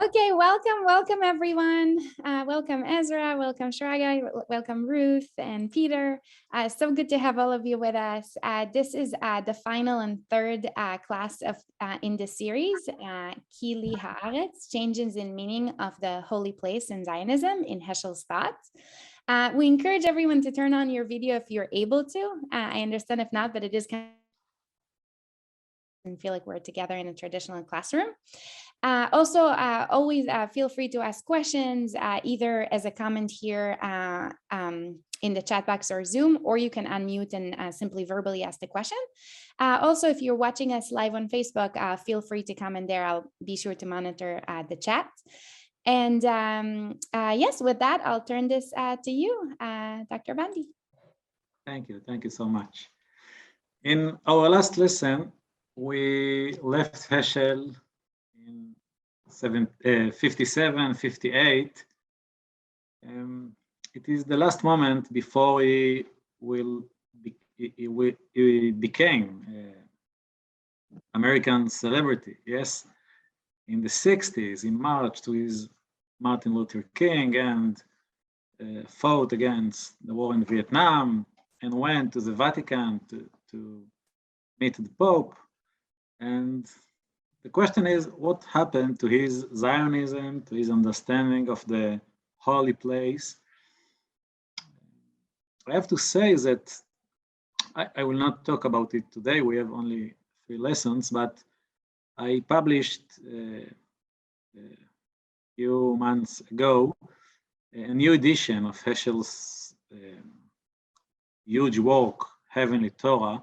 Okay, welcome everyone. Welcome Ezra, welcome Shraga, welcome Ruth and Peter. So good to have all of you with us. This is the final and third class of in the series, Kili HaAretz, Changes in Meaning of the Holy Place in Zionism in Heschel's Thoughts. We encourage everyone to turn on your video if you're able to. I understand if not, but it is kind of and feel like we're together in a traditional classroom. Also, always feel free to ask questions either as a comment here in the chat box or Zoom, or you can unmute and simply verbally ask the question. Also, if you're watching us live on Facebook, feel free to comment there. I'll be sure to monitor the chat. And yes, with that, I'll turn this to you, Dr. Bondi. Thank you so much. In our last lesson, we left Heschel in 57, 58. It is the last moment before he became American celebrity. Yes, in the 60s, he marched with Martin Luther King and fought against the war in Vietnam and went to the Vatican to meet the Pope. And the question is, what happened to his Zionism, to his understanding of the holy place? I have to say that I will not talk about it today. We have only 3 lessons, but I published a few months ago a new edition of Heschel's huge work, Heavenly Torah.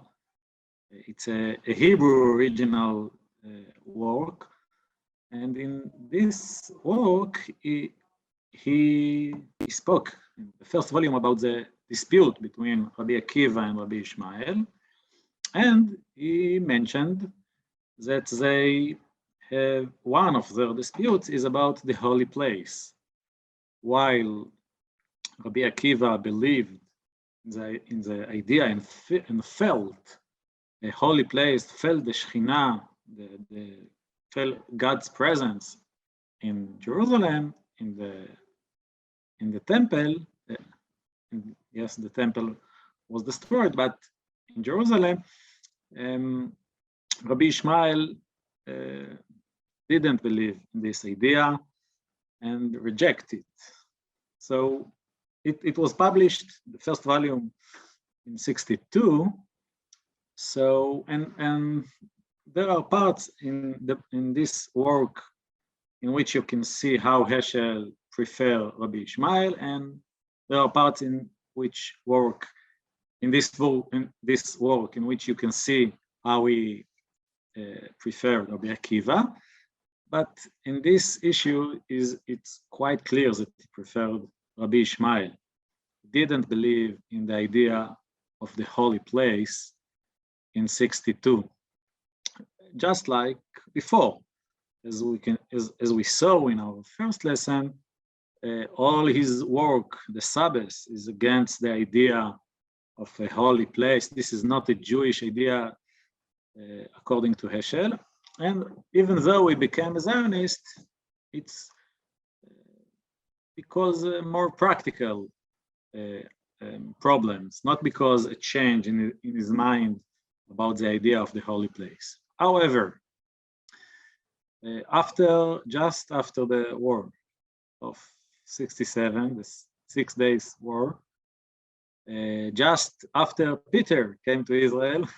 It's a Hebrew original work, and in this work he spoke in the first volume about the dispute between Rabbi Akiva and Rabbi Ishmael, and he mentioned that they have one of their disputes is about the holy place. While Rabbi Akiva believed in the idea and felt a holy place, felt the Shekhinah, felt God's presence in Jerusalem, in the temple. Yes, the temple was destroyed, but in Jerusalem, Rabbi Ishmael didn't believe in this idea and rejected it. So it was published, the first volume, in 62. So and there are parts in this work in which you can see how Heschel preferred Rabbi Ishmael, and there are parts in this work in which you can see how he preferred Rabbi Akiva. But in this issue, it's quite clear that he preferred Rabbi Ishmael. He didn't believe in the idea of the holy place in 62, just like before, as we saw in our first lesson. All his work, the Sabbath, is against the idea of a holy place. This is not a Jewish idea, according to Heschel. And even though he became a Zionist, it's because more practical problems, not because a change in his mind about the idea of the holy place. However, just after the war of 67, the 6 days war, just after Peter came to Israel,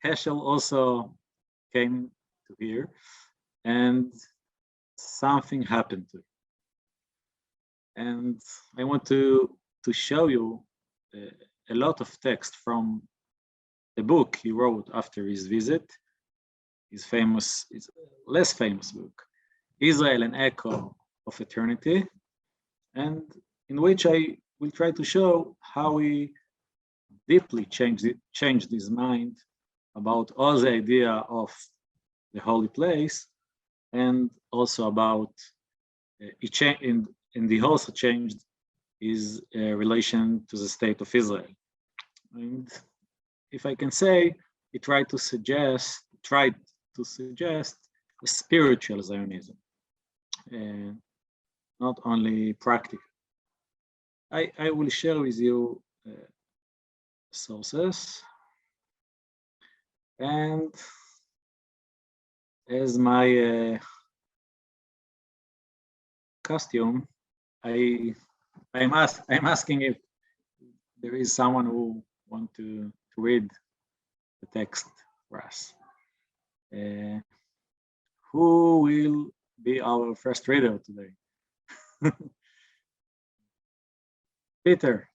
Heschel also came to here, and something happened to him. And I want to show you a lot of text from the book he wrote after his visit, his less famous book, Israel, an Echo of Eternity, and in which I will try to show how he deeply changed his mind about all the idea of the holy place, and also about and he also changed his relation to the state of Israel. And if I can say, he tried to suggest a spiritual Zionism. not only practical. I will share with you sources, and as my costume, I'm asking if there is someone who want to read the text for us. Who will be our first reader today? Peter,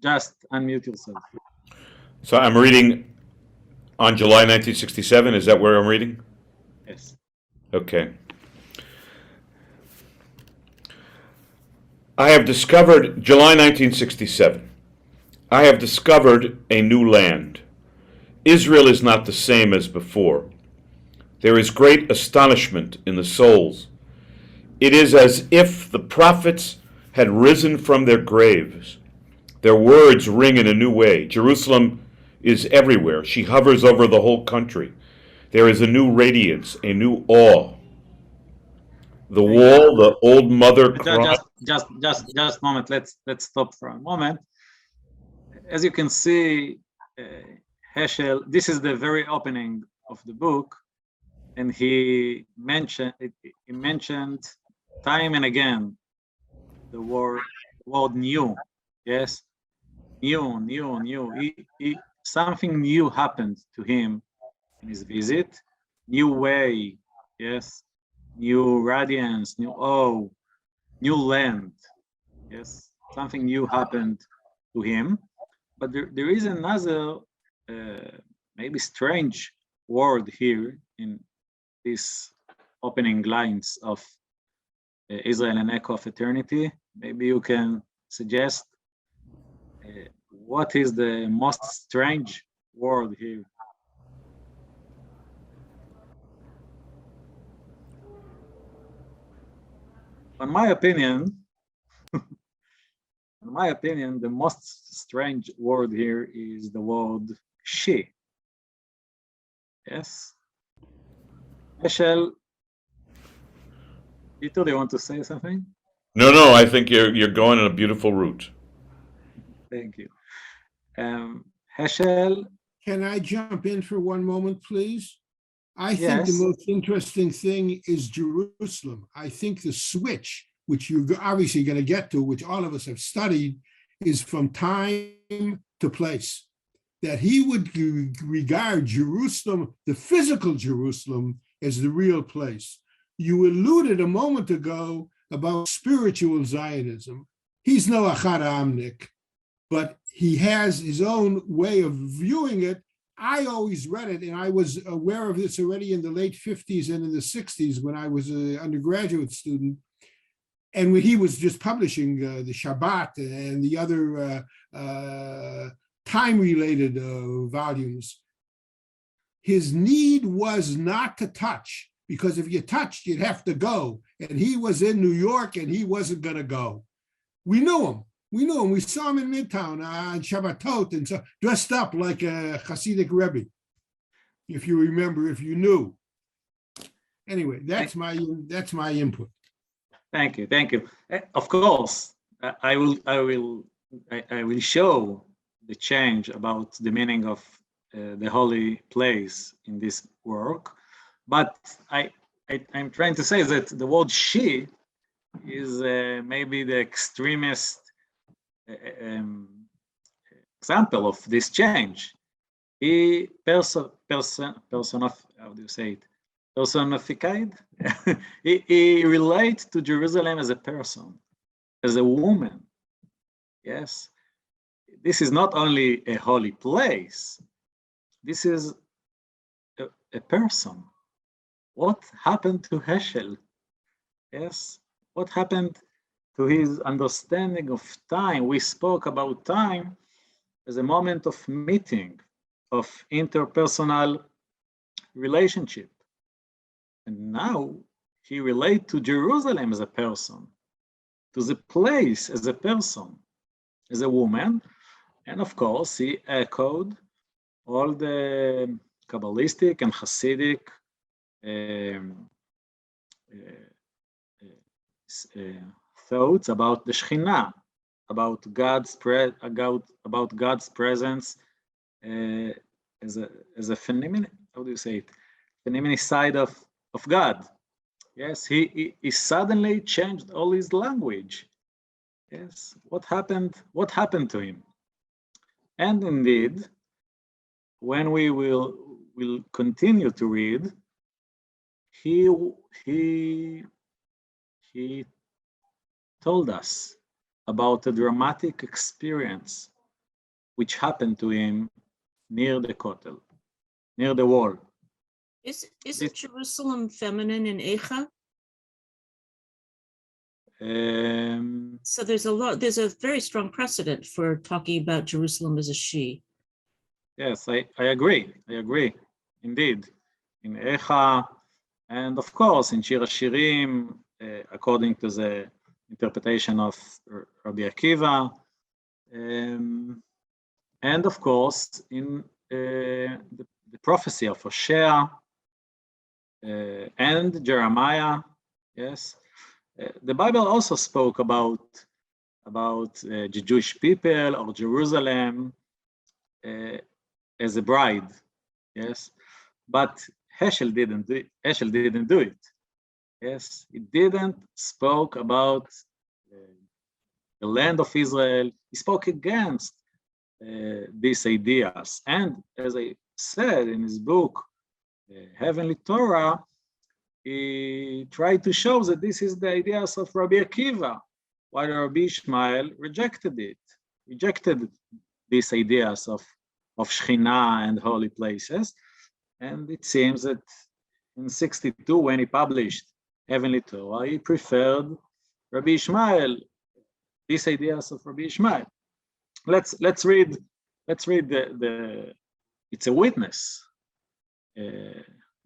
just unmute yourself. So I'm reading on July 1967. Is that where I'm reading? Yes. Okay. I have discovered, July 1967, I have discovered a new land. Israel is not the same as before. There is great astonishment in the souls. It is as if the prophets had risen from their graves. Their words ring in a new way. Jerusalem is everywhere. She hovers over the whole country. There is a new radiance, a new awe. The wall, the old mother cry. Just a moment. Let's stop for a moment. As you can see, Heschel, this is the very opening of the book, and he mentioned time and again the word new. Yes, new. Something new happened to him in his visit. New way, yes. New radiance, new land. Yes, something new happened to him. But there is another, maybe strange word here in these opening lines of Israel, an Echo of Eternity. Maybe you can suggest what is the most strange word here? In my opinion, the most strange word here is the word she. Yes. Heschel, Peter, do you want to say something? No, I think you're going on a beautiful route. Thank you. Heschel. Can I jump in for one moment, please? I think Yes. the most interesting thing is Jerusalem. I think the switch, which you're obviously going to get to, which all of us have studied, is from time to place. That he would regard Jerusalem, the physical Jerusalem, as the real place. You alluded a moment ago about spiritual Zionism. He's no Achad but he has his own way of viewing it. I always read it, and I was aware of this already in the late 50s and in the 60s when I was an undergraduate student. And when he was just publishing the Shabbat and the other time-related volumes, his need was not to touch, because if you touched, you'd have to go. And he was in New York, and he wasn't going to go. We knew him. We saw him in Midtown on Shabbatot, and so dressed up like a Hasidic Rebbe, if you remember, if you knew. Anyway, that's my input. Thank you. Of course, I will show the change about the meaning of the holy place in this work, but I'm trying to say that the word she is maybe the extremist example of this change. He personified. he relates to Jerusalem as a person, as a woman. Yes, this is not only a holy place. This is a person. What happened to Heschel? Yes, what happened to his understanding of time? We spoke about time as a moment of meeting, of interpersonal relationship. And now he relates to Jerusalem as a person, to the place as a person, as a woman. And of course, he echoed all the Kabbalistic and Hasidic thoughts about the Shekhinah, about God's presence as a phenomenon. How do you say it? Phenomenon side of God. Yes, he suddenly changed all his language. Yes, what happened? What happened to him? And indeed, when we will continue to read, he told us about a dramatic experience which happened to him near the Kotel, near the wall. Isn't Jerusalem feminine in Eicha? So there's a very strong precedent for talking about Jerusalem as a she. Yes, I agree. Indeed. In Eicha, and of course in Shir HaShirim, according to the interpretation of Rabbi Akiva, and of course in the prophecy of Hosea and Jeremiah. Yes, the Bible also spoke about the Jewish people or Jerusalem as a bride. Yes, but Heschel didn't do it. Yes, he didn't spoke about the land of Israel. He spoke against these ideas. And as I said in his book, Heavenly Torah, he tried to show that this is the ideas of Rabbi Akiva, while Rabbi Ishmael rejected these ideas of Shekhinah and holy places. And it seems that in 1962, when he published Heavenly Torah, he preferred Rabbi Ishmael, these ideas of Rabbi Ishmael. Let's read the it's a witness.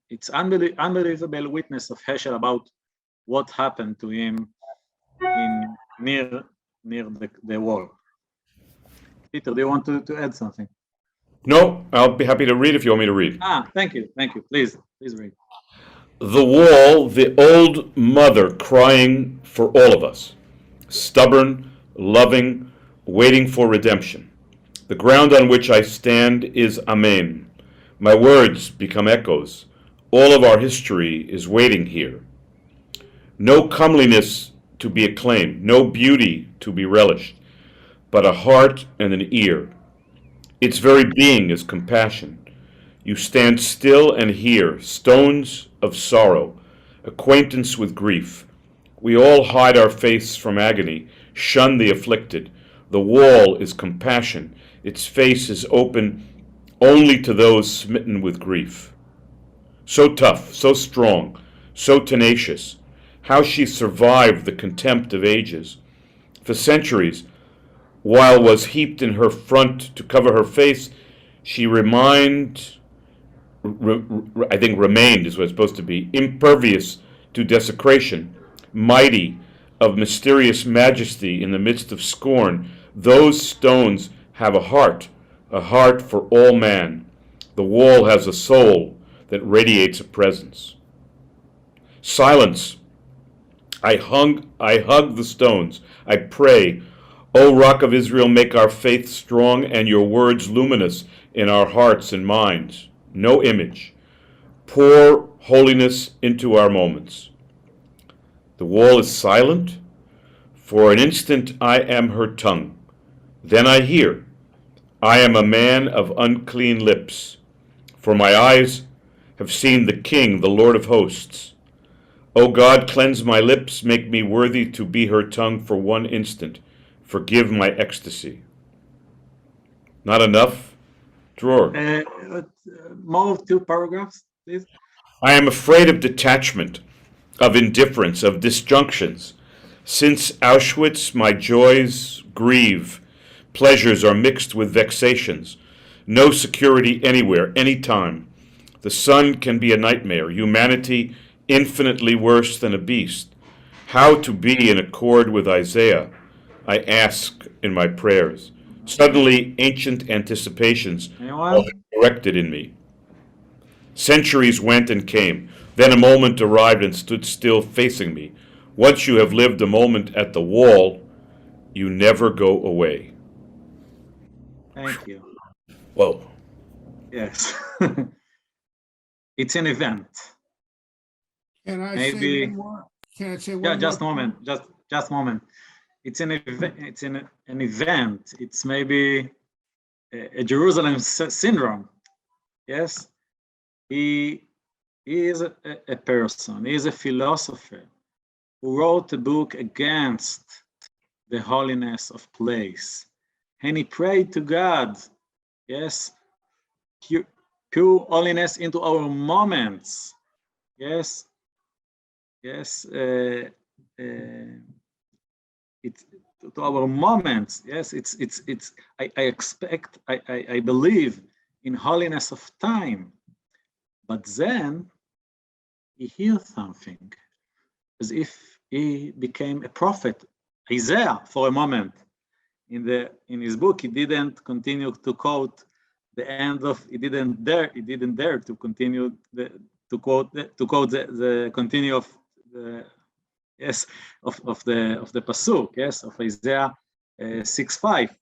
It's unbelievable witness of Heschel about what happened to him near the wall. Peter, do you want to add something? No, I'll be happy to read if you want me to read. Thank you. Please read. The wall, the old mother crying for all of us, stubborn, loving, waiting for redemption. The ground on which I stand is Amen. My words become echoes. All of our history is waiting here. No comeliness to be acclaimed, no beauty to be relished, but a heart and an ear. Its very being is compassion. You stand still and hear stones of sorrow, acquaintance with grief. We all hide our face from agony, shun the afflicted. The wall is compassion. Its face is open only to those smitten with grief. So tough, so strong, so tenacious. How she survived the contempt of ages. For centuries, while was heaped in her front to cover her face, she remained is what it's supposed to be, impervious to desecration, mighty of mysterious majesty in the midst of scorn. Those stones have a heart for all man. The wall has a soul that radiates a presence. Silence. I hug the stones. I pray, O Rock of Israel, make our faith strong and your words luminous in our hearts and minds. No image. Pour holiness into our moments. The wall is silent. For an instant I am her tongue. Then I hear, I am a man of unclean lips. For my eyes have seen the King, the Lord of hosts. O God, cleanse my lips, make me worthy to be her tongue for one instant. Forgive my ecstasy. Not enough? Dror. More of 2 paragraphs, please. I am afraid of detachment, of indifference, of disjunctions. Since Auschwitz, my joys grieve. Pleasures are mixed with vexations. No security anywhere, anytime. The sun can be a nightmare. Humanity infinitely worse than a beast. How to be in accord with Isaiah, I ask in my prayers. Suddenly, ancient anticipations are erected in me. Centuries went and came. Then a moment arrived and stood still facing me. Once you have lived a moment at the wall, you never go away. Thank you. Whoa. Yes. It's an event. Can I Maybe- say one more? Can I say one Yeah, more? just a moment. Just a moment. It's an event. It's an event. It's maybe a Jerusalem syndrome. Yes, he is a person. He is a philosopher who wrote a book against the holiness of place, and he prayed to God. Yes, pure holiness into our moments. Yes, yes. It's to our moments. Yes, it's. I expect. I believe in holiness of time, but then he hears something, as if he became a prophet. Isaiah, for a moment, in his book, he didn't continue to quote the end of. He didn't dare to continue to quote the continue of the. Yes, of the pasuk, yes, of Isaiah 6:5,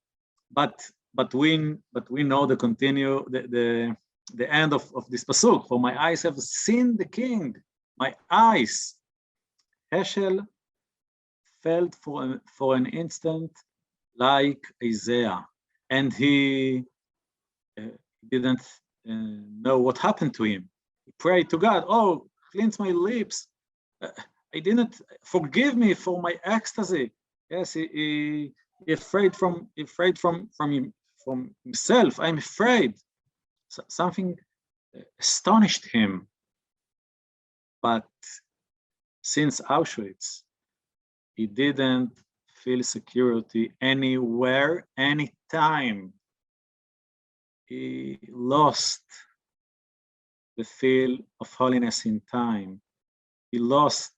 but we know the continue the end of this pasuk. For my eyes have seen the King, my eyes. Heschel felt for an instant like Isaiah, and he didn't know what happened to him. He prayed to God, "Oh, cleanse my lips. I didn't forgive me for my ecstasy." Yes, he afraid from himself. I'm afraid. Something astonished him. But since Auschwitz, he didn't feel security anywhere, anytime. He lost the feel of holiness in time. He lost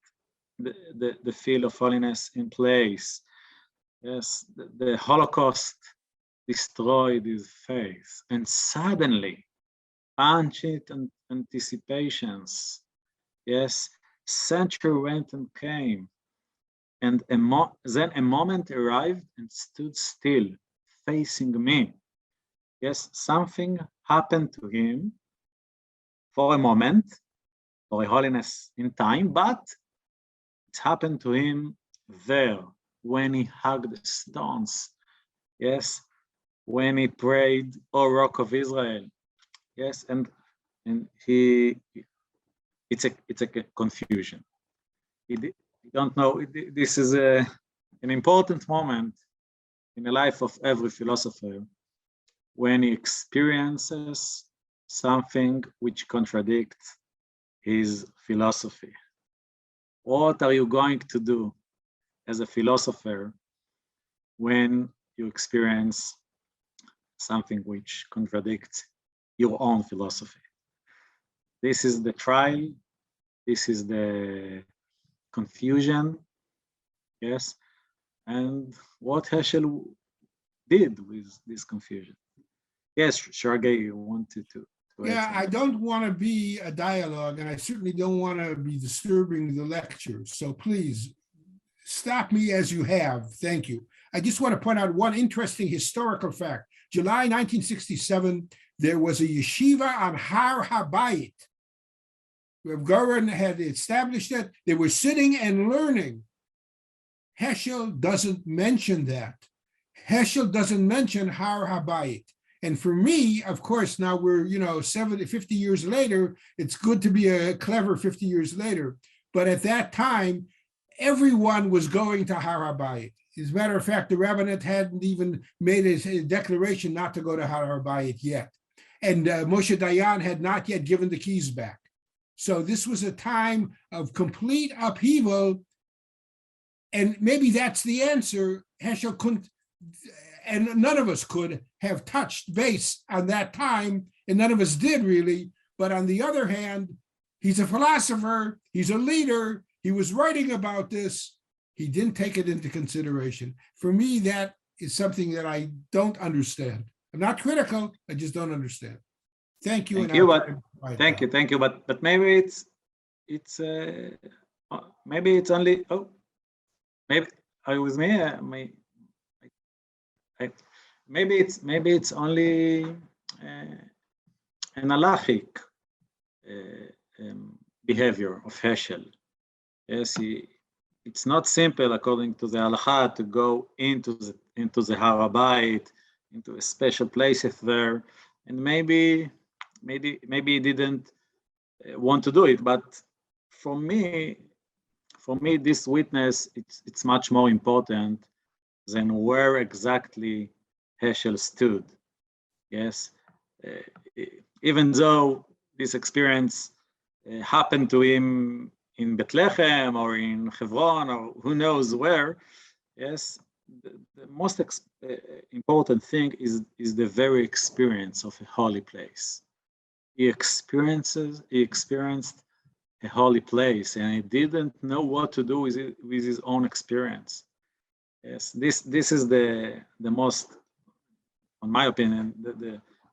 the feel of holiness in place. Yes, the Holocaust destroyed his faith, and suddenly, ancient anticipations, yes, century went and came, and then a moment arrived and stood still, facing me. Yes, something happened to him for a moment, for a holiness in time, but it happened to him there when he hugged the stones. Yes, when he prayed, "O Rock of Israel." Yes, and it's a confusion. You don't know. This is an important moment in the life of every philosopher when he experiences something which contradicts his philosophy. What are you going to do as a philosopher when you experience something which contradicts your own philosophy? This is the trial. This is the confusion. Yes. And what Heschel did with this confusion. Yes, Shargay, you wanted to Yeah, I don't want to be a dialogue, and I certainly don't want to be disturbing the lecture. So please stop me as you have. Thank you. I just want to point out one interesting historical fact. July 1967, there was a yeshiva on Har HaBayit. Rav Goren had established it. They were sitting and learning. Heschel doesn't mention that. Heschel doesn't mention Har HaBayit. And for me, of course, now we're, 50 years later, it's good to be a clever 50 years later. But at that time, everyone was going to Har HaBayit. As a matter of fact, the rabbinate hadn't even made a declaration not to go to Har HaBayit yet. And Moshe Dayan had not yet given the keys back. So this was a time of complete upheaval. And maybe that's the answer. Heschel couldn't, and none of us could have touched base on that time, and none of us did really. But on the other hand, he's a philosopher, he's a leader, he was writing about this, he didn't take it into consideration. For me, that is something that I don't understand. I'm not critical, I just don't understand. Thank you. Thank you. But maybe it's maybe it's only maybe are you with me? Maybe it's only an halachic behavior of Heschel. Yes, it's not simple according to the halacha to go into the Har HaBayit, into a special places there, and maybe he didn't want to do it. But for me, this witness it's much more important than where exactly Heschel stood. Yes, even though this experience happened to him in Bethlehem or in Hebron or who knows where, yes, the most important thing is the very experience of a holy place. He experienced a holy place, and he didn't know what to do with his own experience. Yes, this is the most, in my opinion,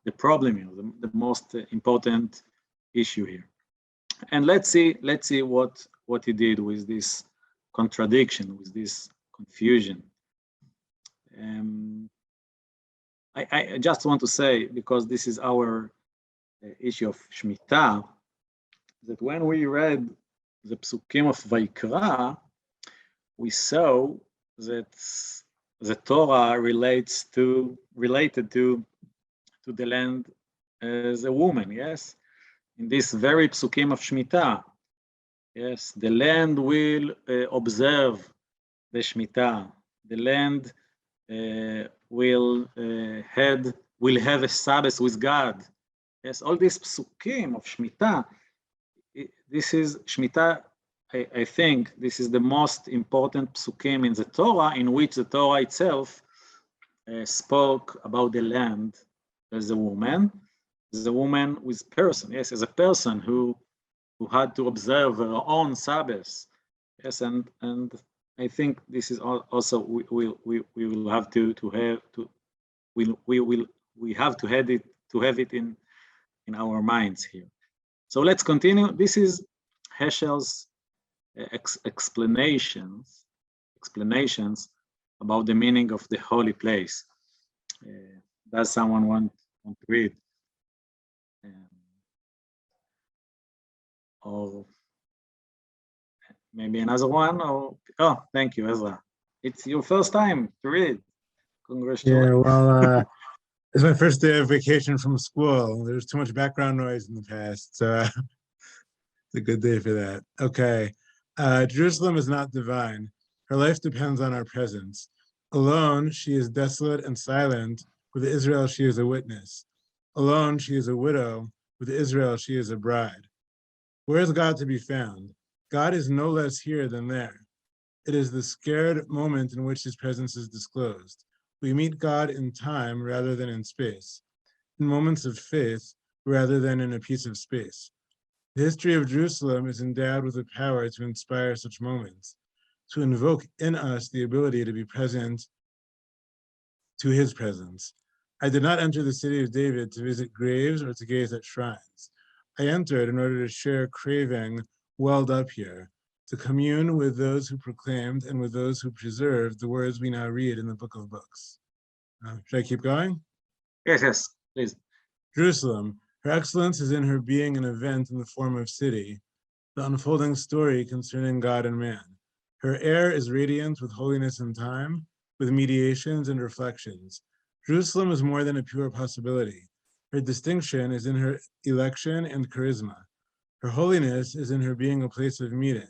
the problem here, the most important issue here. And let's see what he did with this contradiction, with this confusion. I just want to say, because this is our issue of Shemittah, that when we read the psukim of Vayikra, we saw that the Torah related to the land as a woman. Yes, in this very psukim of Shemittah, yes, the land will observe the Shemittah. The land will have a Sabbath with God. Yes, all these psukim of Shemittah. This is Shemittah. I think this is the most important psukim in the Torah, in which the Torah itself spoke about the land as a woman with person. Yes, as a person who had to observe her own Sabbath. Yes, and I think this is also we will have to have it in our minds here. So let's continue. This is Heschel's explanations about the meaning of the holy place. Does someone want to read? Or maybe another one? Or thank you, Ezra. It's your first time to read. Congratulations. Yeah, well, it's my first day of vacation from school. There's too much background noise in the past, so it's a good day for that. Okay. Jerusalem is not divine. Her life depends on our presence. Alone, she is desolate and silent. With Israel, she is a witness. Alone, she is a widow. With Israel, she is a bride. Where is God to be found? God is no less here than there. It is the scared moment in which his presence is disclosed. We meet God in time rather than in space, in moments of faith rather than in a piece of space. The history of Jerusalem is endowed with the power to inspire such moments, to invoke in us the ability to be present to his presence. I did not enter the city of David to visit graves or to gaze at shrines. I entered in order to share craving welled up here, to commune with those who proclaimed and with those who preserved the words we now read in the book of books. Should I keep going? Yes, please. Jerusalem, her excellence is in her being an event in the form of city, the unfolding story concerning God and man. Her air is radiant with holiness and time, with mediations and reflections. Jerusalem is more than a pure possibility. Her distinction is in her election and charisma. Her holiness is in her being a place of meeting.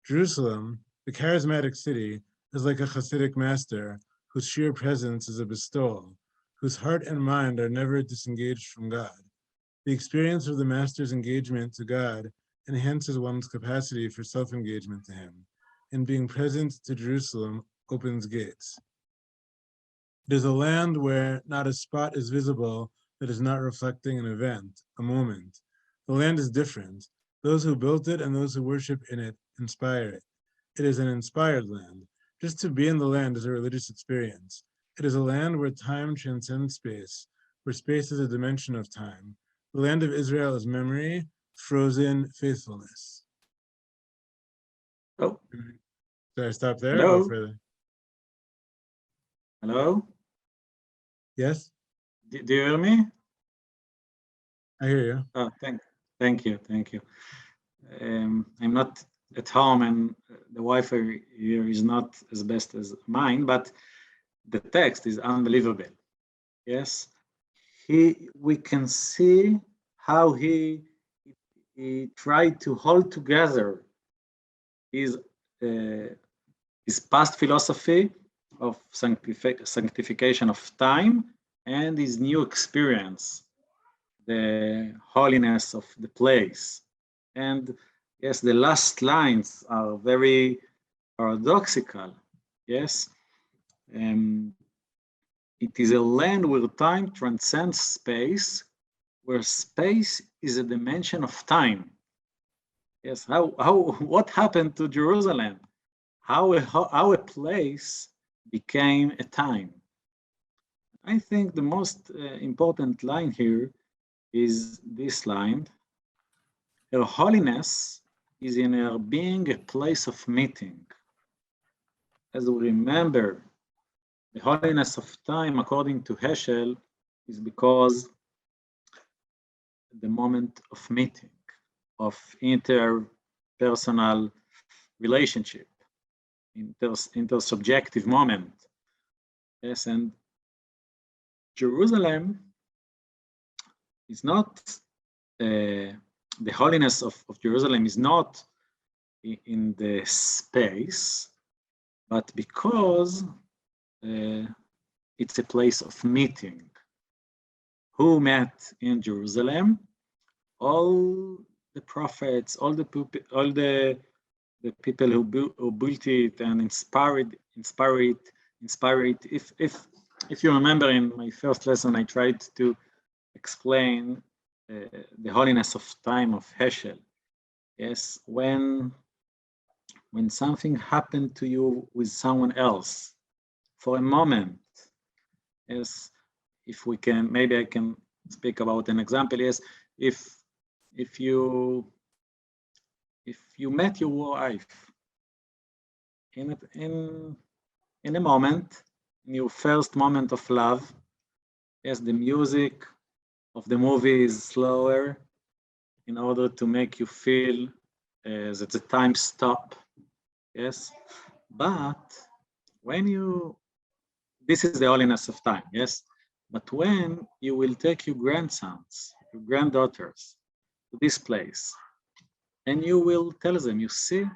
Jerusalem, the charismatic city, is like a Hasidic master whose sheer presence is a bestowal, whose heart and mind are never disengaged from God. The experience of the master's engagement to God enhances one's capacity for self-engagement to him, and being present to Jerusalem opens gates. It is a land where not a spot is visible that is not reflecting an event, a moment. The land is different. Those who built it and those who worship in it inspire it. It is an inspired land. Just to be in the land is a religious experience. It is a land where time transcends space, where space is a dimension of time. The land of Israel is memory, frozen faithfulness. Oh, Should I stop there or Hello? go further? Hello? Yes, Do you hear me? I hear you. Oh, thank you. I'm not at home, and the Wi-Fi here is not as best as mine, but the text is unbelievable. Yes, we can see how he tried to hold together his past philosophy of sanctification of time and his new experience, the holiness of the place. And yes, the last lines are very paradoxical. Yes, it is a land where time transcends space, where space is a dimension of time. Yes, what happened to Jerusalem? How a place became a time. I think the most important line here is this line. Her holiness is in her being a place of meeting. As we remember, the holiness of time, according to Heschel, is because the moment of meeting, of interpersonal relationship, intersubjective moment. Yes, and Jerusalem is not, the holiness of Jerusalem is not in the space, but because it's a place of meeting. Who met in Jerusalem? All the prophets, all the people who built it and inspired it. If you remember, in my first lesson, I tried to explain the holiness of time of Heschel. Yes, when something happened to you with someone else for a moment. Yes, if we can, maybe I can speak about an example. Yes, if you met your wife in a moment, in your first moment of love, yes, the music of the movie is slower in order to make you feel that the time stop. Yes, but when this is the holiness of time. Yes, but when you will take your grandsons, your granddaughters to this place, and you will tell them, you see,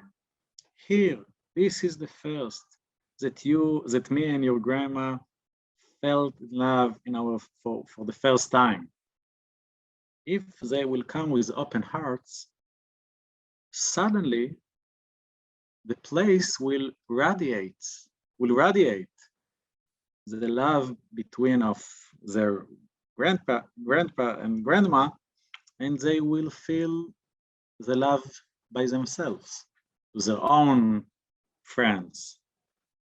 here, this is the first that me and your grandma felt love for the first time. If they will come with open hearts, suddenly the place will radiate the love between of their grandpa and grandma, and they will feel the love by themselves, to their own friends.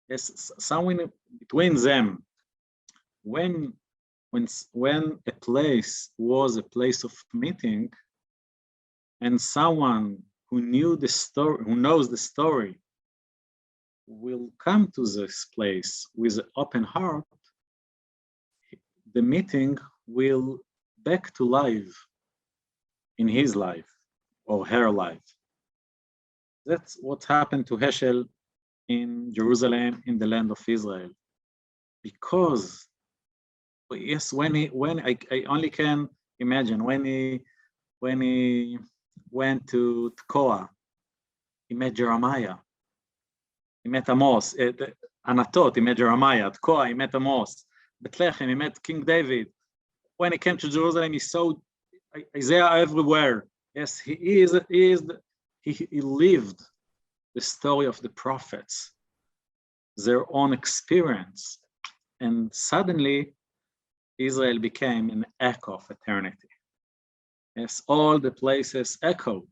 Yes, someone between them. When a place was a place of meeting, and someone who knows the story, will come to this place with an open heart, the meeting will back to life in his life or her life. That's what happened to Heschel in Jerusalem, in the land of Israel. Because, yes, when I only can imagine when he went to Tekoa, he met Jeremiah, he met Amos, Anatot, he met Jeremiah, Tekoa, he met Amos, Bethlehem, he met King David. When he came to Jerusalem, he saw Isaiah everywhere. Yes, he lived the story of the prophets, their own experience. And suddenly, Israel became an echo of eternity. Yes, all the places echoed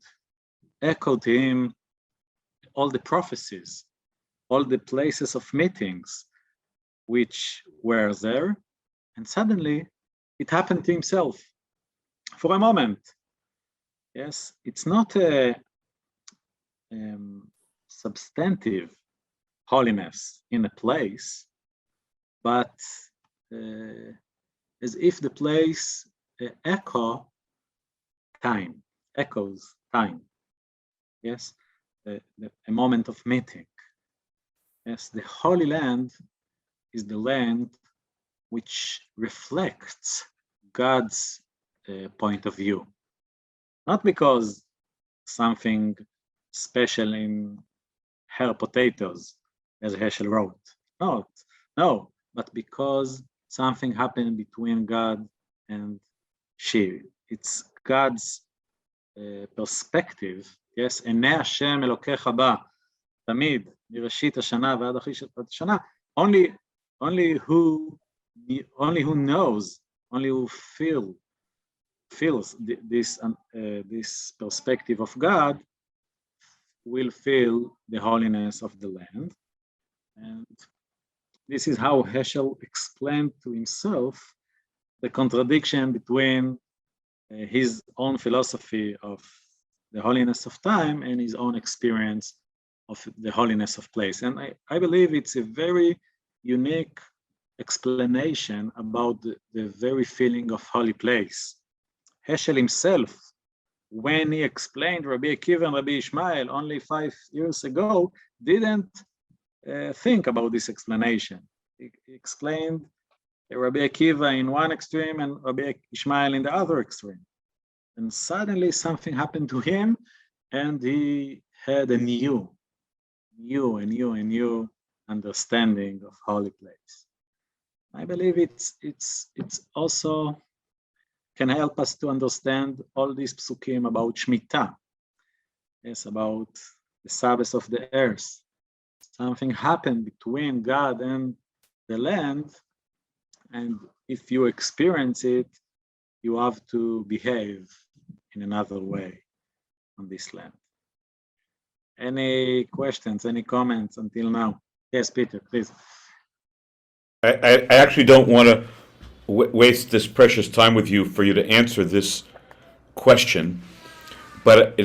to him, all the prophecies, all the places of meetings which were there, and suddenly it happened to himself for a moment. Yes, it's not a substantive holiness in a place, but as if the place echoes time. Yes, a moment of meeting. Yes, the Holy Land is the land which reflects God's point of view. Not because something special in her potatoes, as Heschel wrote. No, but because something happened between God and she. It's God's perspective. Yes, עיני השם אלוקיך בה, תמיד, מראשית השנה ועד אחרית השנה. Only who knows, only who feels this perspective of God will feel the holiness of the land. And this is how Heschel explained to himself the contradiction between his own philosophy of the holiness of time and his own experience of the holiness of place. And I believe it's a very unique explanation about the very feeling of holy place. Heschel himself, when he explained Rabbi Akiva and Rabbi Ishmael only 5 years ago, didn't think about this explanation. He explained Rabbi Akiva in one extreme and Rabbi Ishmael in the other extreme. And suddenly something happened to him and he had a new understanding of holy place. I believe it's also can help us to understand all these psukim about Shemittah. Yes, about the Sabbath of the earth. Something happened between God and the land, and if you experience it, you have to behave in another way on this land. Any questions, any comments until now? Yes, Peter, please. I actually don't want to waste this precious time with you for you to answer this question, but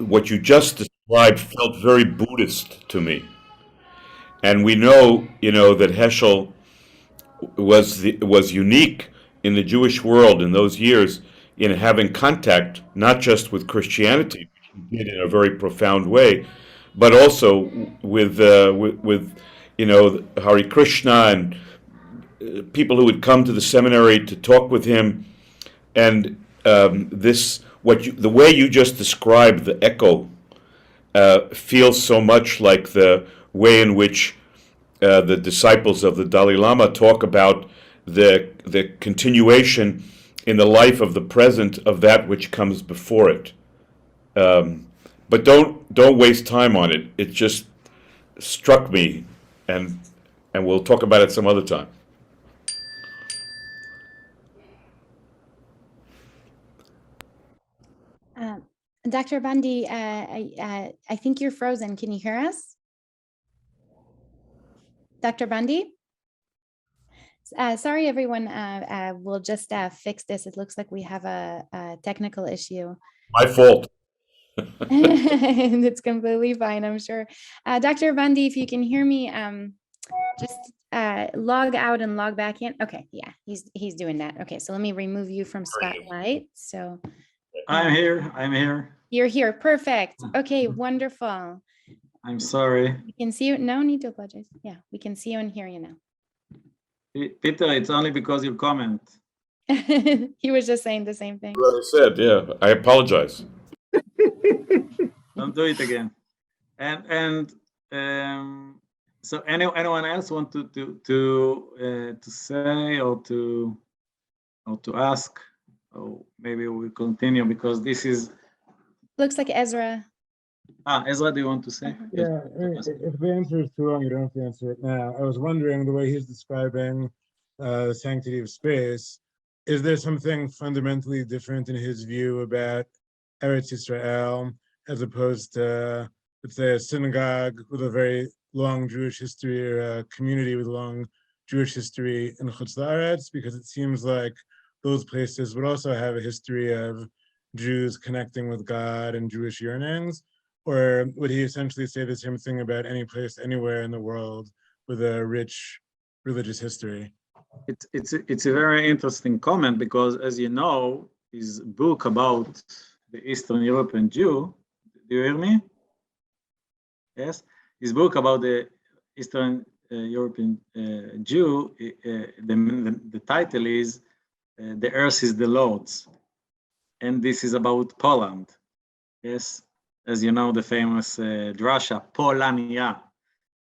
what you just described felt very Buddhist to me. And we know, that Heschel was unique in the Jewish world in those years in having contact not just with Christianity, which he did in a very profound way, but also with Hare Krishna and people who would come to the seminary to talk with him. And the way you just described the echo feels so much like the way in which the disciples of the Dalai Lama talk about the continuation in the life of the present of that which comes before it. But don't waste time on it. It just struck me, and we'll talk about it some other time. Dr. Bondi, I think you're frozen. Can you hear us? Dr. Bondi? Sorry, everyone. We'll just fix this. It looks like we have a technical issue. My fault. And it's completely fine, I'm sure. Dr. Bondi, if you can hear me, just log out and log back in. Okay, yeah, he's doing that. Okay, so let me remove you from Spotlight. So I'm here. You're here. Perfect. Okay, wonderful. I'm sorry. We can see you. No need to apologize. Yeah, we can see you and hear you now. Peter, it's only because you comment. He was just saying the same thing. What I said, yeah. I apologize. Don't do it again. And so anyone else want to say or to ask? Or maybe we'll continue because this is. Looks like Ezra. Ezra, do you want to say? Yeah, if the answer is too long, you don't have to answer it now. I was wondering the way he's describing the sanctity of space. Is there something fundamentally different in his view about Eretz Yisrael as opposed to, let's say, a synagogue with a very long Jewish history or a community with long Jewish history in Chutz La'aretz? Because it seems like those places would also have a history of Jews connecting with God and Jewish yearnings. Or would he essentially say the same thing about any place, anywhere in the world with a rich religious history? It's a very interesting comment because, as you know, his book about the Eastern European Jew. Do you hear me? Yes, his book about the Eastern European Jew. The title is "The Earth is the Lord's," and this is about Poland. Yes, as you know, the famous drasha Polania.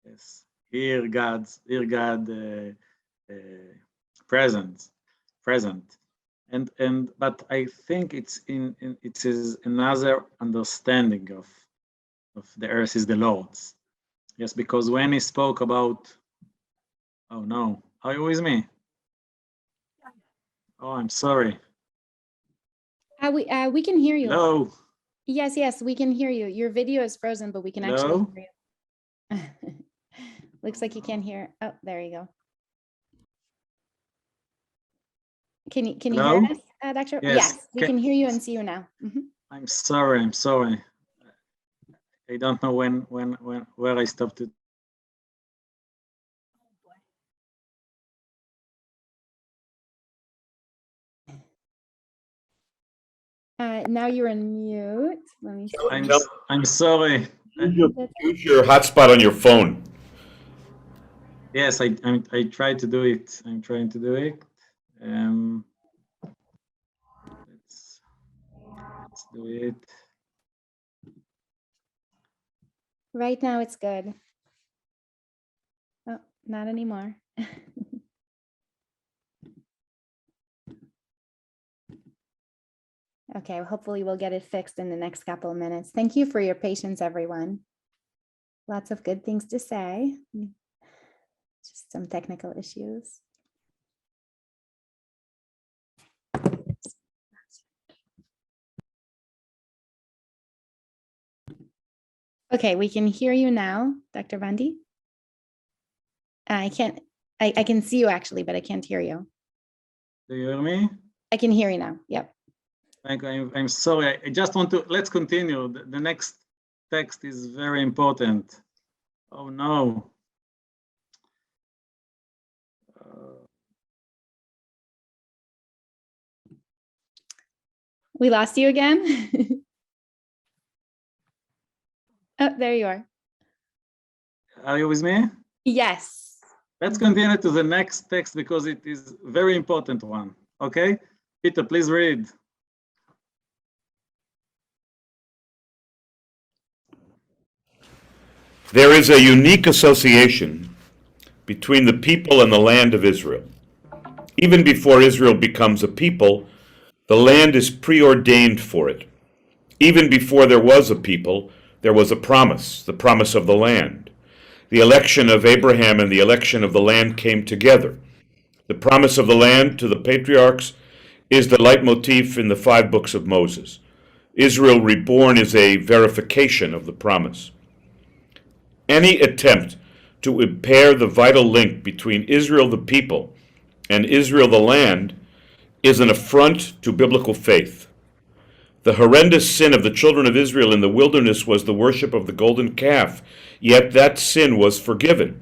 Yes, here God present, and but I think it is another understanding of the earth is the Lord's. Yes, because when he spoke about, oh no, are you with me? Oh, I'm sorry. We can hear you. Hello. Yes, we can hear you. Your video is frozen, but we can actually hear you. Looks like you can't hear. Oh, there you go. Can you Hello? hear us, Doctor? Yes, we can hear you and see you now. I'm sorry. I don't know where I stopped it. Now you're on mute. Let me see. I'm sorry. Use your hotspot on your phone. Yes, I tried to do it. I'm trying to do it. Let's do it. Right now it's good. Oh, not anymore. Okay, hopefully we'll get it fixed in the next couple of minutes. Thank you for your patience, everyone. Lots of good things to say. Just some technical issues. Okay, we can hear you now, Dr. Bondi. I can see you actually, but I can't hear you. Do you hear me? I can hear you now. Yep. I'm sorry. I just want to, let's continue. The next text is very important. Oh no. We lost you again. Oh, there you are. Are you with me? Yes. Let's continue to the next text because it is a very important one. Okay? Peter, please read. There is a unique association between the people and the land of Israel. Even before Israel becomes a people, the land is preordained for it. Even before there was a people, there was a promise, the promise of the land. The election of Abraham and the election of the land came together. The promise of the land to the patriarchs is the leitmotif in the 5 books of Moses. Israel reborn is a verification of the promise. Any attempt to impair the vital link between Israel the people and Israel the land is an affront to biblical faith. The horrendous sin of the children of Israel in the wilderness was the worship of the golden calf, yet that sin was forgiven.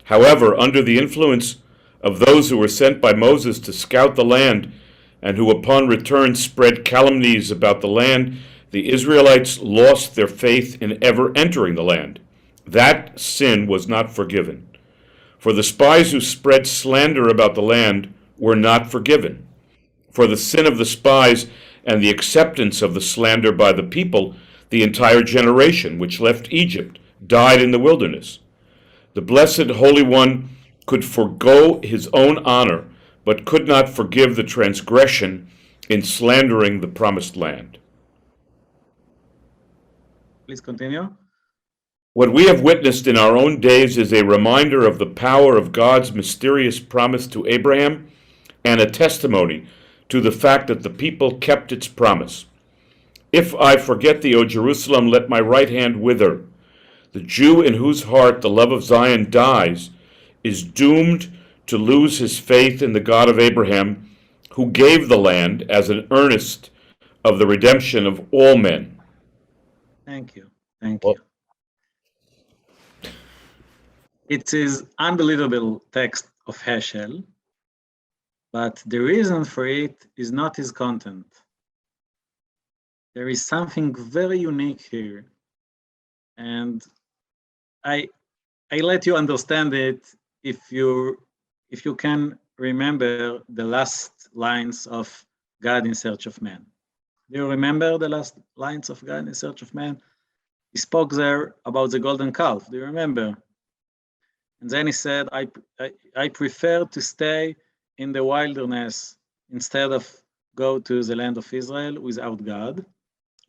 However, under the influence of those who were sent by Moses to scout the land and who upon return spread calumnies about the land, the Israelites lost their faith in ever entering the land. That sin was not forgiven. For the spies who spread slander about the land were not forgiven. For the sin of the spies and the acceptance of the slander by the people, the entire generation which left Egypt died in the wilderness. The blessed Holy One could forego his own honor, but could not forgive the transgression in slandering the promised land. Please continue. What we have witnessed in our own days is a reminder of the power of God's mysterious promise to Abraham and a testimony to the fact that the people kept its promise. If I forget thee, O Jerusalem, let my right hand wither. The Jew in whose heart the love of Zion dies is doomed to lose his faith in the God of Abraham, who gave the land as an earnest of the redemption of all men. Thank you. Thank you. It is unbelievable text of Heschel, but the reason for it is not his content. There is something very unique here, and I let you understand it if you can remember the last lines of God in Search of Man. Do you remember the last lines of God in Search of Man? He spoke there about the golden calf. Do you remember? And then he said, I prefer to stay in the wilderness instead of go to the land of Israel without God.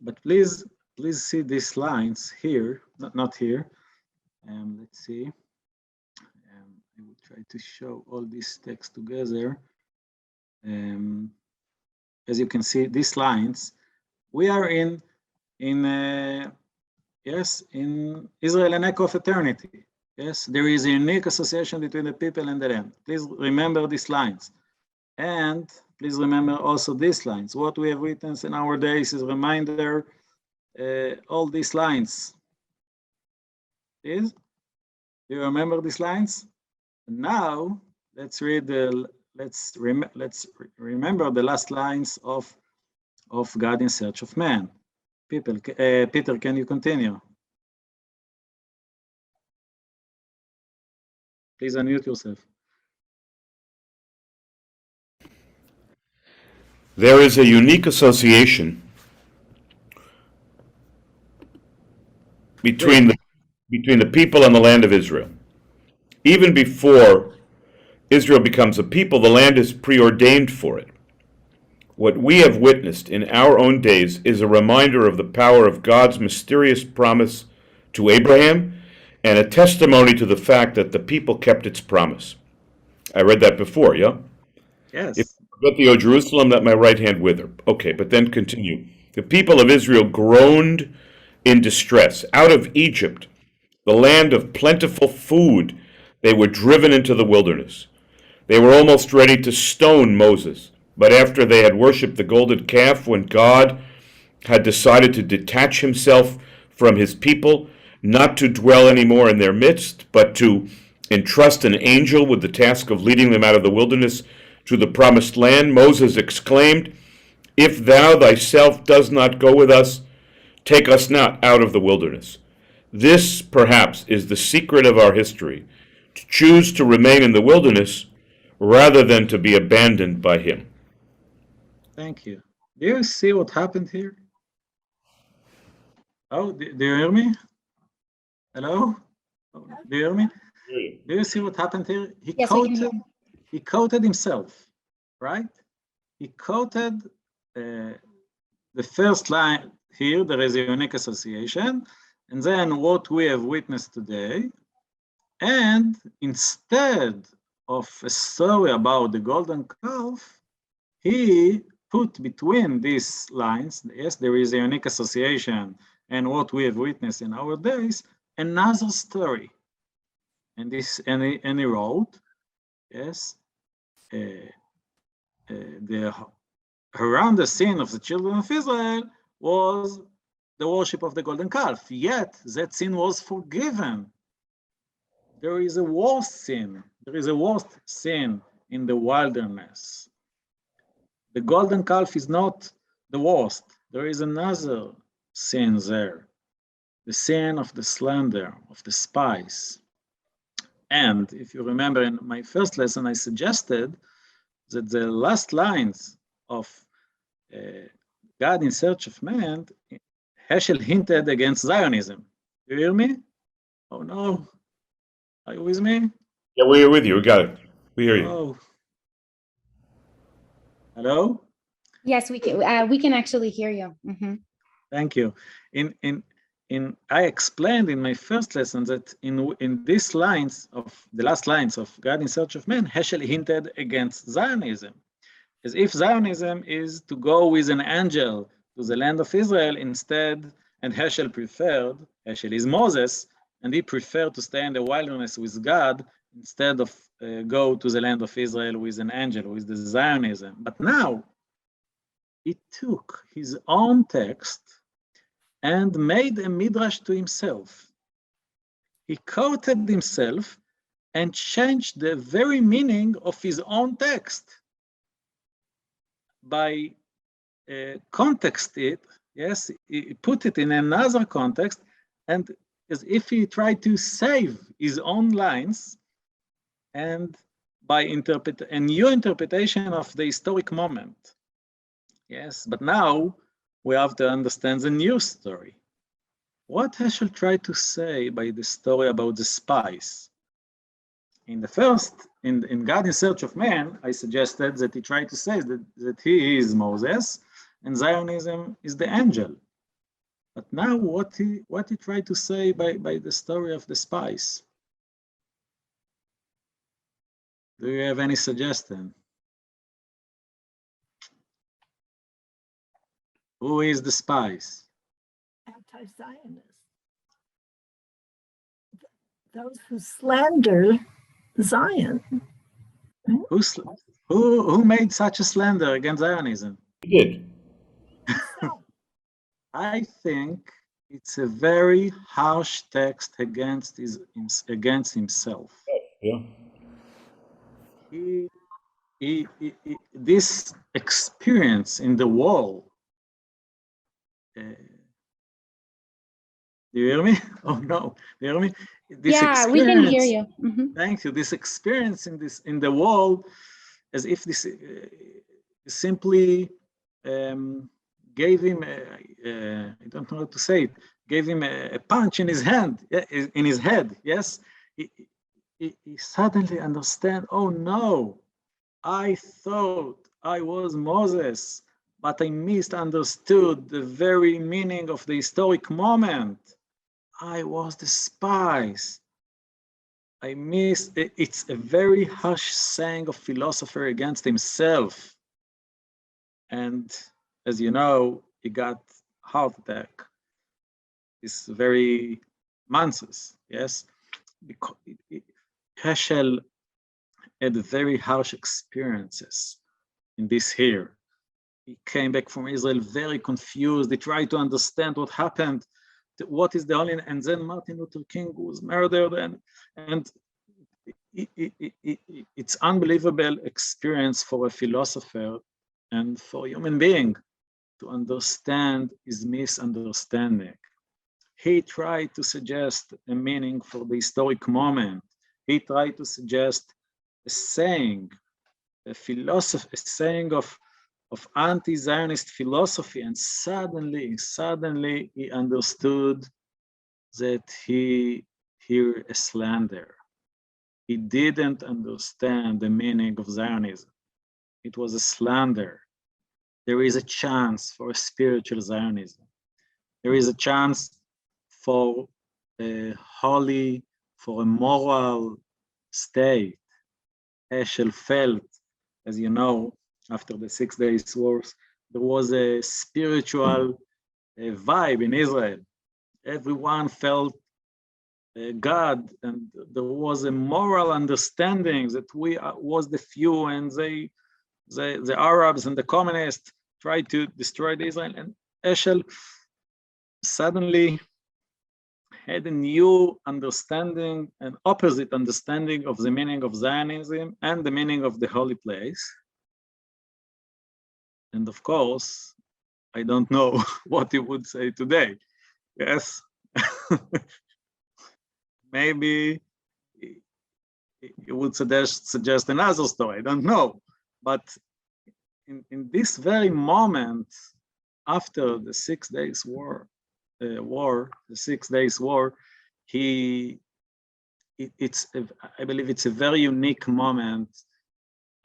But please see these lines here, not here. Let's see. I will try to show all these texts together. As you can see, these lines, we are in Israel and echo of eternity. Yes, there is a unique association between the people and the land. Please remember these lines. And please remember also these lines. What we have witnessed in our days is a reminder, all these lines. Please, do you remember these lines? Now, let's read let's remember the last lines of God in Search of Man. Peter, can you continue? Please unmute yourself. There is a unique association between the people and the land of Israel. Even before Israel becomes a people, the land is preordained for it. What we have witnessed in our own days is a reminder of the power of God's mysterious promise to Abraham and a testimony to the fact that the people kept its promise. I read that before, yeah? Yes. If you forget thee, O Jerusalem, let my right hand wither. Okay, but then continue. The people of Israel groaned in distress. Out of Egypt, the land of plentiful food, they were driven into the wilderness. They were almost ready to stone Moses. But after they had worshipped the golden calf, when God had decided to detach himself from his people, not to dwell anymore in their midst, but to entrust an angel with the task of leading them out of the wilderness to the promised land, Moses exclaimed, "If thou thyself does not go with us, take us not out of the wilderness." This, perhaps, is the secret of our history, to choose to remain in the wilderness rather than to be abandoned by him. Thank you. Do you see what happened here? Oh, do you hear me? Hello? Oh, do you hear me? Do you see what happened here? He quoted himself, right? He quoted the first line here, there is a unique association, and then what we have witnessed today. And instead of a story about the golden calf, he put between these lines, yes, there is a unique association and what we have witnessed in our days, another story. And he wrote, yes, around the sin of the children of Israel was the worship of the golden calf, yet that sin was forgiven. There is a worse sin. There is a worse sin in the wilderness. The golden calf is not the worst. There is another sin there. The sin of the slander, of the spies. And if you remember in my first lesson, I suggested that the last lines of God in Search of Man, Heschel hinted against Zionism. You hear me? Oh no. Are you with me? Yeah, we're with you. We got it. We hear you. Oh. Hello? Yes, we can actually hear you. Mm-hmm. Thank you. I explained in my first lesson that in these lines of the last lines of God in Search of Man, Heschel hinted against Zionism, as if Zionism is to go with an angel to the land of Israel instead, and Heschel is Moses, and he preferred to stay in the wilderness with God instead of go to the land of Israel with an angel, with the Zionism. But now, he took his own text and made a midrash to himself. He quoted himself and changed the very meaning of his own text by context it, yes, he put it in another context, and as if he tried to save his own lines, and by a new interpretation of the historic moment. Yes, but now we have to understand the new story. What Heschel tried to say by the story about the spies? In the first, in God in Search of Man, I suggested that he tried to say that he is Moses and Zionism is the angel. But now what he tried to say by the story of the spies? Do you have any suggestion? Who is the spies? Anti-Zionists. Those who slander Zion. Who made such a slander against Zionism? He did. I think it's a very harsh text against himself. Yeah. This experience in the wall. Do you hear me? Oh no, do you hear me? Yeah, we can hear you. Mhm. Thank you. This experience in the wall, as if this simply gave him I don't know how to say it. Gave him a punch in his hand, in his head. Yes, he suddenly understand. Oh no, I thought I was Moses, but I misunderstood the very meaning of the historic moment. I was the spies. It's a very harsh saying of philosopher against himself. And as you know, he got heart attack. It's very months, yes? Because Heschel had very harsh experiences in this here. He came back from Israel very confused. He tried to understand what happened, what is the Holy, and then Martin Luther King was murdered, and it's unbelievable experience for a philosopher and for a human being to understand his misunderstanding. He tried to suggest a meaning for the historic moment. He tried to suggest a saying, a philosophy, a saying of anti-Zionist philosophy, and suddenly he understood that he heard a slander. He didn't understand the meaning of Zionism. It was a slander. There is a chance for a spiritual Zionism. There is a chance for a holy, for a moral state. Heschel felt, as you know, after the 6 Days Wars, there was a spiritual vibe in Israel. Everyone felt God, and there was a moral understanding that we was the few, and the Arabs and the communists tried to destroy Israel. And Heschel suddenly had a new understanding, an opposite understanding of the meaning of Zionism and the meaning of the holy place. And of course, I don't know what he would say today. Yes. Maybe he would suggest another story, I don't know. But in this very moment, after the 6 Days War, the 6 Days War, I believe it's a very unique moment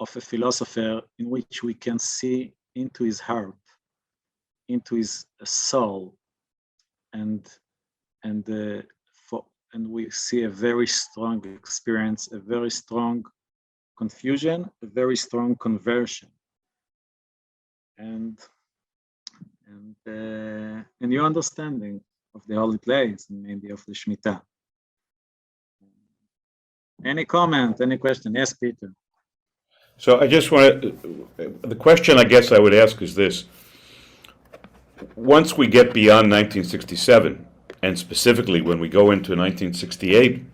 of a philosopher in which we can see into his heart, into his soul, and we see a very strong experience, a very strong confusion, a very strong conversion, and a new understanding of the holy place and maybe of the Shemittah. Any comment, any question? Yes, Peter. So I just want to, the question I guess I would ask is this. once we get beyond 1967, and specifically when we go into 1968,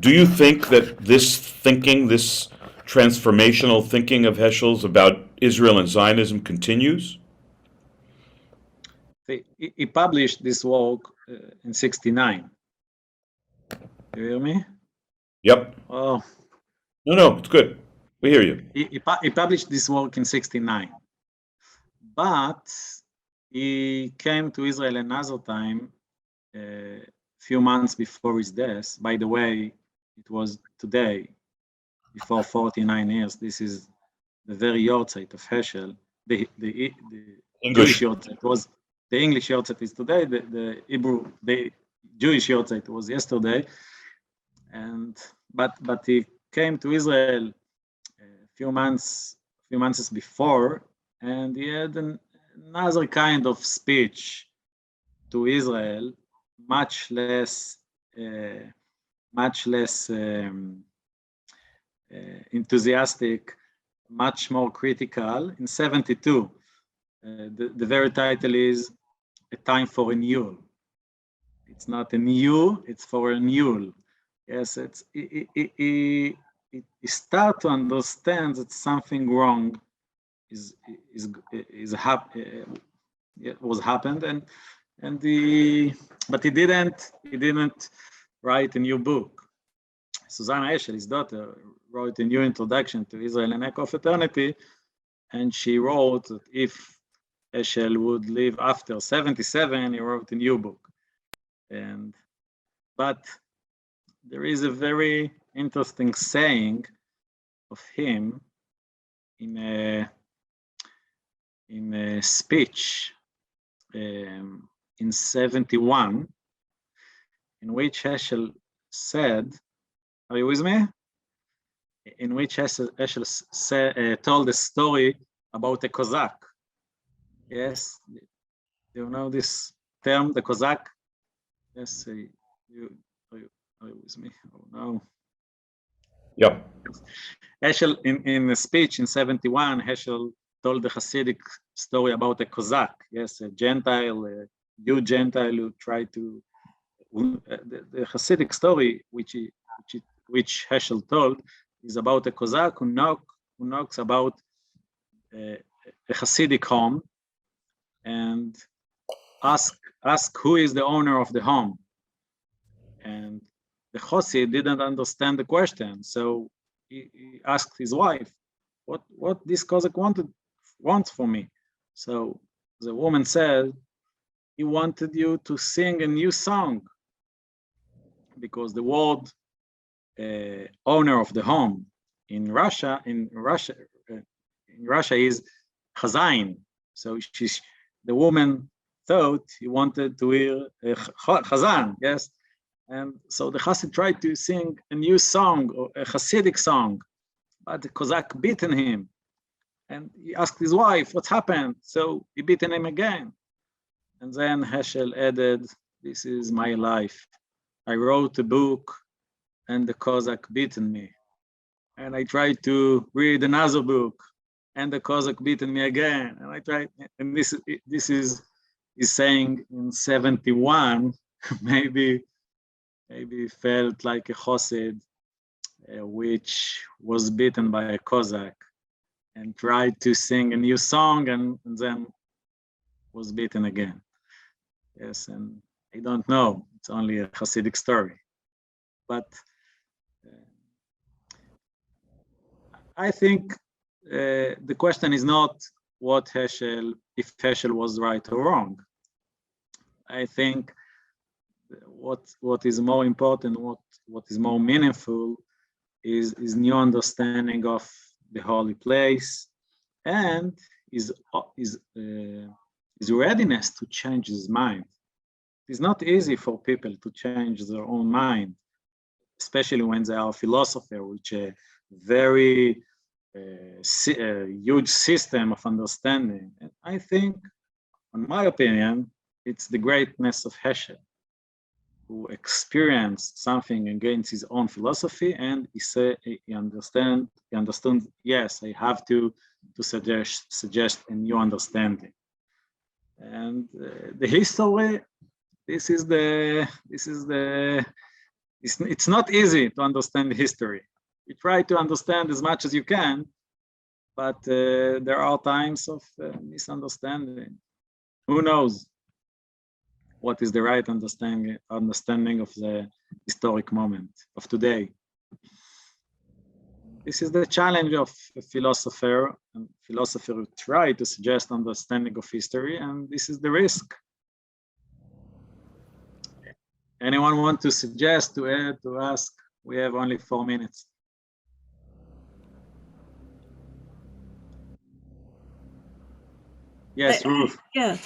do you think that this thinking, this transformational thinking of Heschel's about Israel and Zionism continues? He published this work in 69. You hear me? Yep. Oh. No, it's good. We hear you. He published this work in 69. But he came to Israel another time, a few months before his death. By the way, it was today, before 49 years. This is the very yahrzeit of Heschel. The Jewish yahrzeit was, the English yahrzeit is today, the Jewish yahrzeit was yesterday. But he came to Israel a few months before, and he had another kind of speech to Israel, much less enthusiastic, much more critical. In 72, the very title is "A Time for Renewal." It's not a new; it's for a renewal. Yes, he start to understand that something wrong was happened, but he didn't write a new book. Susanna Heschel, his daughter, wrote a new introduction to Israel and Echo of Eternity, and she wrote that if Heschel would live after 77, he wrote a new book. But there is a very interesting saying of him in a speech in 71, in which Heschel said, are you with me? In which Heschel told a story about a Cossack. Yes, do you know this term, the Cossack? Yes, are you with me? Oh no. Yep. Heschel, in a speech in 71, Heschel told the Hasidic story about a Cossack. Yes, a Gentile, a Jew Gentile who tried to. The Hasidic story, which Heschel told, is about a Cossack who knocks about a Hasidic home and ask who is the owner of the home. And the Chassid didn't understand the question, so he asked his wife, "What this Cossack wants from me?" So the woman said, "He wanted you to sing a new song, because the word owner of the home in Russia is Chazain." So the woman thought he wanted to hear Chazan, yes. And so the Chassid tried to sing a new song, or a Hasidic song, but the Cossack beaten him. And he asked his wife, "What's happened?" So he beaten him again. And then Heschel added, "This is my life. I wrote a book and the Cossack beaten me. And I tried to read another book and the Cossack beaten me again. And I tried, and this is saying in 71, maybe felt like a Chassid which was beaten by a Cossack and tried to sing a new song and then was beaten again. Yes, and I don't know, it's only a Hasidic story. But I think the question is not if Heschel was right or wrong. I think what is more important, what is more meaningful is new understanding of the holy place and his readiness to change his mind. It's not easy for people to change their own mind, especially when they are a philosopher, which a very huge system of understanding. And I think, in my opinion, it's the greatness of Heschel. who experienced something against his own philosophy, and he understood, yes, I have to suggest a new understanding. And the history, it's not easy to understand history. You try to understand as much as you can, but there are times of misunderstanding. Who knows what is the right understanding of the historic moment of today? This is the challenge of a philosopher, and philosophers who try to suggest understanding of history, and this is the risk. Anyone want to suggest, to add, to ask? We have only 4 minutes. Yes, Ruth. Yeah.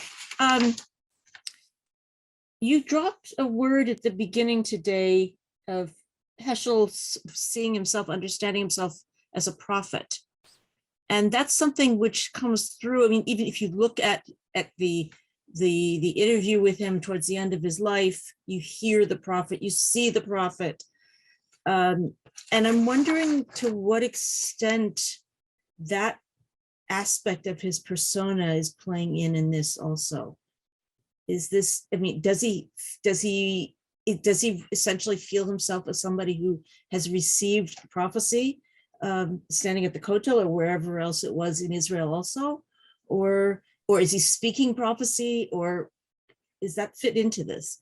You dropped a word at the beginning today of Heschel seeing himself, understanding himself as a prophet. And that's something which comes through. I mean, even if you look at the interview with him towards the end of his life, you hear the prophet, you see the prophet. And I'm wondering to what extent that aspect of his persona is playing in this also. Is this, I mean, does he essentially feel himself as somebody who has received prophecy, standing at the Kotel or wherever else it was in Israel also? Or is he speaking prophecy, or is that fit into this?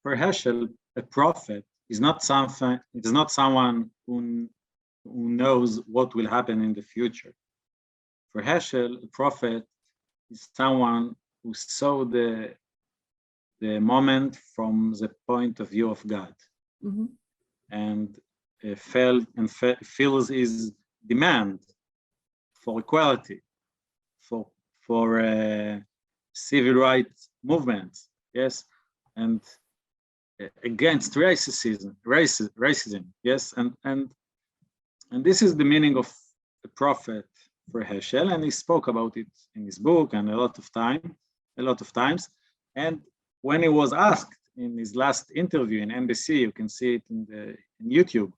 For Heschel, a prophet is not something, it is not someone who knows what will happen in the future. For Heschel, a prophet is someone who saw the moment from the point of view of God, mm-hmm. and feels his demand for equality, for civil rights movements, yes, and against racism, yes, and this is the meaning of the prophet for Heschel, and he spoke about it in his book and a lot of times. And when he was asked in his last interview in NBC, you can see it in YouTube,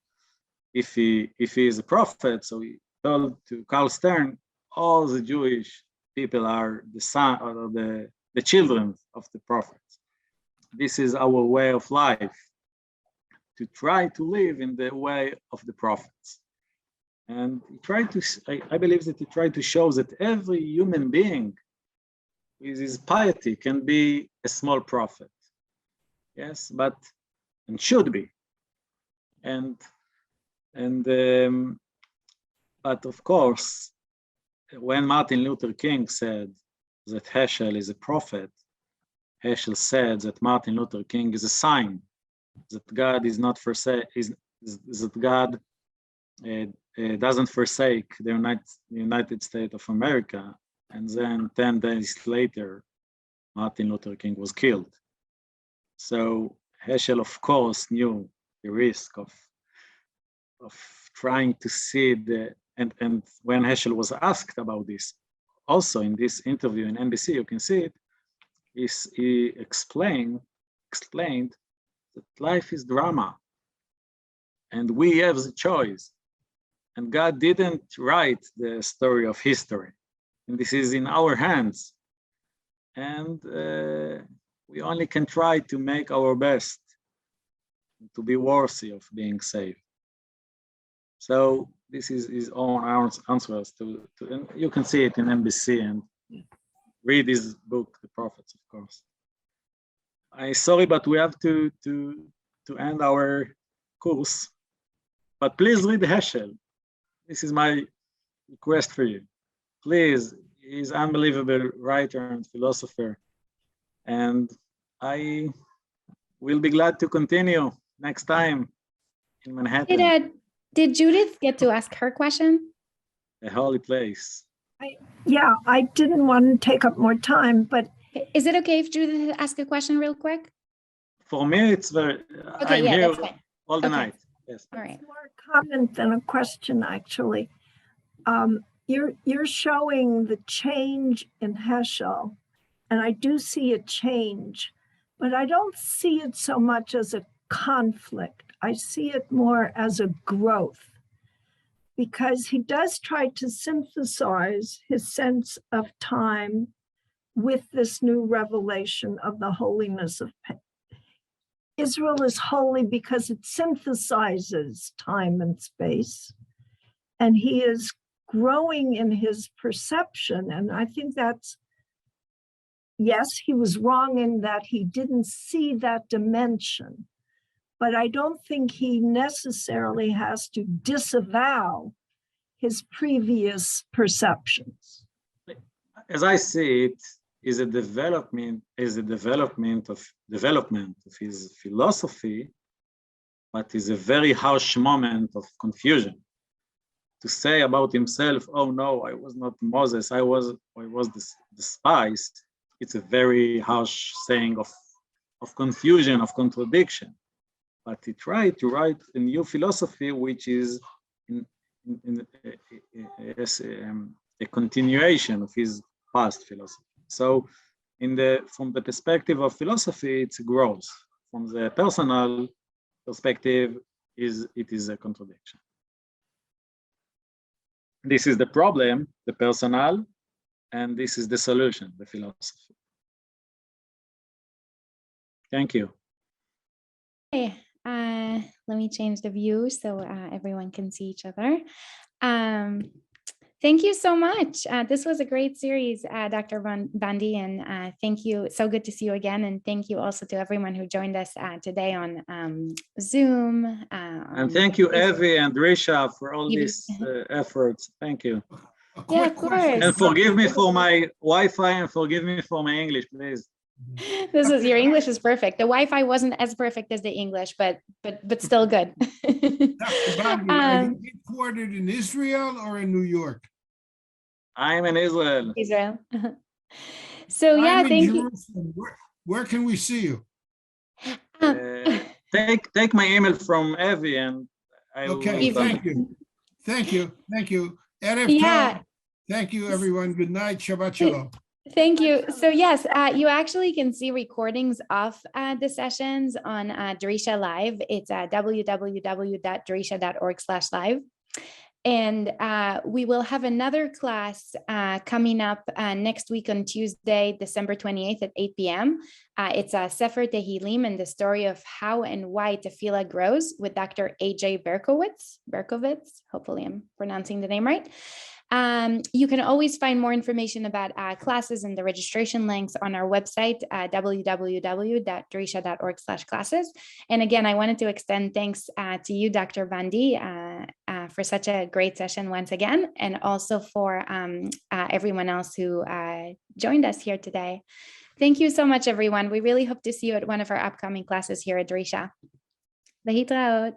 if he is a prophet, so he told to Carl Stern, all the Jewish people are the son or the children of the prophets. This is our way of life, to try to live in the way of the prophets. And he tried to, I believe that he tried to show that every human being with his piety can be a small prophet. Yes, but, and should be. But of course, when Martin Luther King said that Heschel is a prophet, Heschel said that Martin Luther King is a sign that God is not that God doesn't forsake the United States of America. And then 10 days later, Martin Luther King was killed. So Heschel, of course, knew the risk of trying to see and when Heschel was asked about this, also in this interview in NBC, you can see it, he explained that life is drama and we have the choice. And God didn't write the story of history. And this is in our hands. And we only can try to make our best to be worthy of being saved. So this is his own answers to and you can see it in NBC and read his book, The Prophets, of course. I'm sorry, but we have to end our course. But please read Heschel. This is my request for you. Please, he's an unbelievable writer and philosopher. And I will be glad to continue next time in Manhattan. Did Judith get to ask her question? A holy place. I didn't want to take up more time, but... Is it okay if Judith asks a question real quick? For me, it's very... Okay, I'm here all the night. Yes. All right. It's more a comment than a question, actually. You're showing the change in Heschel, and I do see a change. but I don't see it so much as a conflict. I see it more as a growth, because he does try to synthesize his sense of time with this new revelation of the holiness of Israel is holy because it synthesizes time and space. And he is growing in his perception. And I think that's, yes, he was wrong in that he didn't see that dimension. But I don't think he necessarily has to disavow his previous perceptions. As I see it, is a development of his philosophy, but is a very harsh moment of confusion. To say about himself, oh no, I was not Moses, I was despised, it's a very harsh saying of confusion, of contradiction. But he tried to write a new philosophy, which is a continuation of his past philosophy. So from the perspective of philosophy, it's growth. From the personal perspective, it is a contradiction. This is the problem, the personal, and this is the solution, the philosophy. Thank you. Okay, let me change the view so everyone can see each other. Thank you so much. This was a great series, Dr. Bondi, and thank you. So good to see you again. And thank you also to everyone who joined us today on Zoom. And thank you, Evie and Risha, for all these efforts. Thank you. Yeah, of course. And forgive me for my Wi-Fi and forgive me for my English, please. Your English is perfect. The Wi-Fi wasn't as perfect as the English, but still good. Dr. Bondi, are you headquartered in Israel or in New York? I'm in Israel. Israel. So yeah, thank you. Where can we see you? Take my email from Evie and I will. Okay, thank you. Thank you. Erev Tov. Thank you, everyone. Good night. Shabbat Shalom. Thank you. So yes, you actually can see recordings of the sessions on Drisha Live. It's www.drisha.org/live. And we will have another class coming up next week on Tuesday, December 28th at 8 p.m. It's a Sefer Tehillim and the story of how and why tefillah grows with Dr. A.J. Berkowitz. Hopefully I'm pronouncing the name right. You can always find more information about classes and the registration links on our website, www.drisha.org/classes. And again, I wanted to extend thanks to you, Dr. Bondi, for such a great session once again, and also for everyone else who joined us here today. Thank you so much, everyone. We really hope to see you at one of our upcoming classes here at Drisha. Lehitraot.